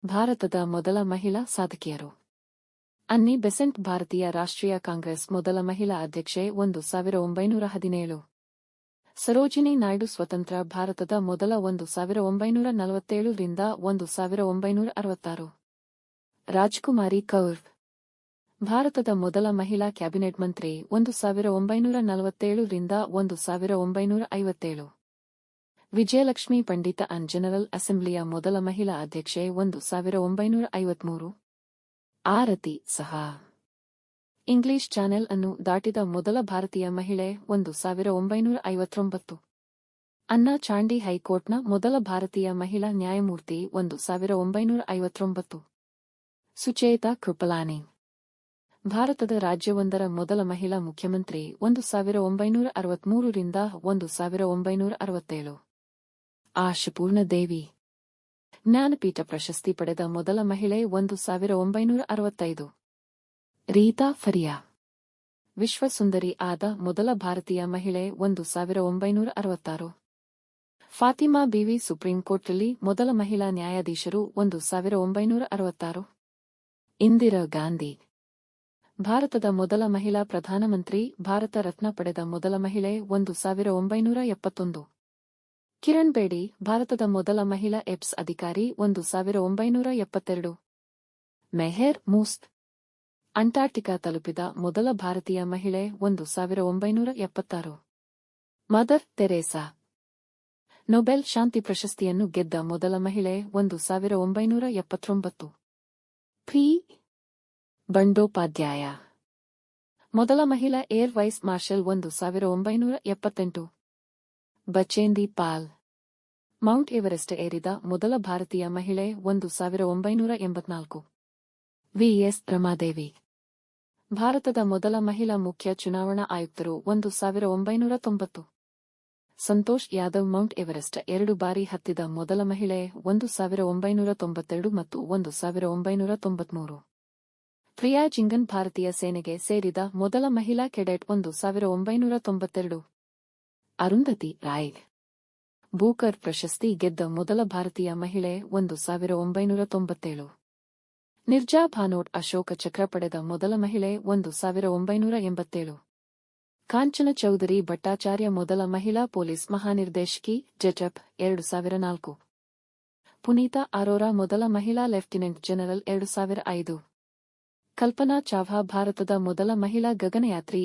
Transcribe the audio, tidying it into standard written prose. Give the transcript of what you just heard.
ಭಾರತದ ಮೊದಲ ಮಹಿಳಾ ಸಾಧಕಿಯರು. ಅನ್ನಿ ಬೆಸೆಂಟ್ ಭಾರತೀಯ ರಾಷ್ಟ್ರೀಯ ಕಾಂಗ್ರೆಸ್ ಮೊದಲ ಮಹಿಳಾ ಅಧ್ಯಕ್ಷೆ 1917. ಸರೋಜಿನಿ ನಾಯ್ಡು ಸ್ವತಂತ್ರ ಭಾರತದ ಮೊದಲ 1947 ರಿಂದ 1966. ರಾಜಕುಮಾರಿ ಕೌರ್ ಭಾರತದ ಮೊದಲ ಮಹಿಳಾ ಕ್ಯಾಬಿನೆಟ್ ಮಂತ್ರಿ 1947 ರಿಂದ 1957. ವಿಜಯಲಕ್ಷ್ಮಿ ಪಂಡಿತ ಅಂಡ್ ಜನರಲ್ ಅಸೆಂಬ್ಲಿಯ ಮೊದಲ ಮಹಿಳಾ ಅಧ್ಯಕ್ಷೆ 1953. ಆರತಿ ಸಹ ಇಂಗ್ಲಿಷ್ ಚಾನೆಲ್ ಅನ್ನು ದಾಟಿದ ಮೊದಲ ಭಾರತೀಯ ಮಹಿಳೆ 1959. ಅನ್ನಾ ಚಾಂಡಿ ಹೈಕೋರ್ಟ್ನ ಮೊದಲ ಭಾರತೀಯ ಮಹಿಳಾ ನ್ಯಾಯಮೂರ್ತಿ 1959. ಸುಚೇತಾ ಕೃಪಲಾನಿ ಭಾರತದ ರಾಜ್ಯವೊಂದರ ಮೊದಲ ಮಹಿಳಾ ಮುಖ್ಯಮಂತ್ರಿ 1963 ರಿಂದ 1967. ಆಶಪೂರ್ಣ ದೇವಿ ಜ್ಞಾನಪೀಠ ಪ್ರಶಸ್ತಿ ಪಡೆದ ಮೊದಲ ಮಹಿಳೆ 1965. ರೀತಾ ಫರಿಯಾ ವಿಶ್ವಸುಂದರಿ ಆದ ಮೊದಲ ಭಾರತೀಯ ಮಹಿಳೆ 1966. ಫಾತಿಮಾ ಬಿವಿ ಸುಪ್ರೀಂ ಕೋರ್ಟ್ನಲ್ಲಿ ಮೊದಲ ಮಹಿಳಾ ನ್ಯಾಯಾಧೀಶರು 1966. ಇಂದಿರಾ ಗಾಂಧಿ ಭಾರತದ ಮೊದಲ ಮಹಿಳಾ ಪ್ರಧಾನಮಂತ್ರಿ ಭಾರತ ರತ್ನ ಪಡೆದ ಮೊದಲ ಮಹಿಳೆ 1971. ಕಿರಣ್ ಬೇಡಿ ಭಾರತದ ಮೊದಲ ಮಹಿಳಾ ಎಪ್ಸ್ ಅಧಿಕಾರಿ 1972. ಮೆಹರ್ ಮುಸ್ತ್ ಅಂಟಾರ್ಟಿಕಾ ತಲುಪಿದ ಮೊದಲ ಭಾರತೀಯ ಮಹಿಳೆ 1976. ಮದರ್ ತೆರೇಸಾ ನೊಬೆಲ್ ಶಾಂತಿ ಪ್ರಶಸ್ತಿಯನ್ನು ಗೆದ್ದ ಮೊದಲ ಮಹಿಳೆ 1979. ಪಿ ಬಂಡೋಪಾಧ್ಯಾಯ ಮೊದಲ ಮಹಿಳಾ air vice marshal 1978. Bachendri Pal Mount Everest ಏರಿದ ಮೊದಲ ಭಾರತೀಯ ಮಹಿಳೆ 1984. ವಿಎಸ್ ರಮಾದೇವಿ ಭಾರತದ ಮೊದಲ ಮಹಿಳಾ ಮುಖ್ಯ ಚುನಾವಣಾ ಆಯುಕ್ತರು 1990. ಸಂತೋಷ್ ಯಾದವ್ ಮೌಂಟ್ ಎವರೆಸ್ಟ್ 2 ಬಾರಿ ಹತ್ತಿದ ಮೊದಲ ಮಹಿಳೆ 1992 ಮತ್ತು 1993. ಪ್ರಿಯಾ ಜಿಂಗನ್ ಭಾರತೀಯ ಸೇನೆಗೆ ಸೇರಿದ ಮೊದಲ ಮಹಿಳಾ ಕೆಡೆಟ್ 1992. ಅರುಂಧತಿ ರಾಯ್ ಬೂಕರ್ ಪ್ರಶಸ್ತಿ ಗೆದ್ದ ಮೊದಲ ಭಾರತೀಯ ಮಹಿಳೆ 1997. ನಿರ್ಜಾ ಭಾನೋಟ್ ಅಶೋಕ ಚಕ್ರ ಪಡೆದ ಮೊದಲ ಮಹಿಳೆ 1987. ಕಾಂಚನ ಚೌಧರಿ ಭಟ್ಟಾಚಾರ್ಯ ಮೊದಲ ಮಹಿಳಾ ಪೊಲೀಸ್ ಮಹಾನಿರ್ದೇಶಕಿ ಜೆಟಪ್ 2004. ಪುನೀತಾ ಅರೋರಾ ಮೊದಲ ಮಹಿಳಾ ಲೆಫ್ಟಿನೆಂಟ್ ಜನರಲ್ 2005. ಕಲ್ಪನಾ ಚಾವ್ಲಾ ಭಾರತದ ಮೊದಲ ಮಹಿಳಾ ಗಗನಯಾತ್ರಿ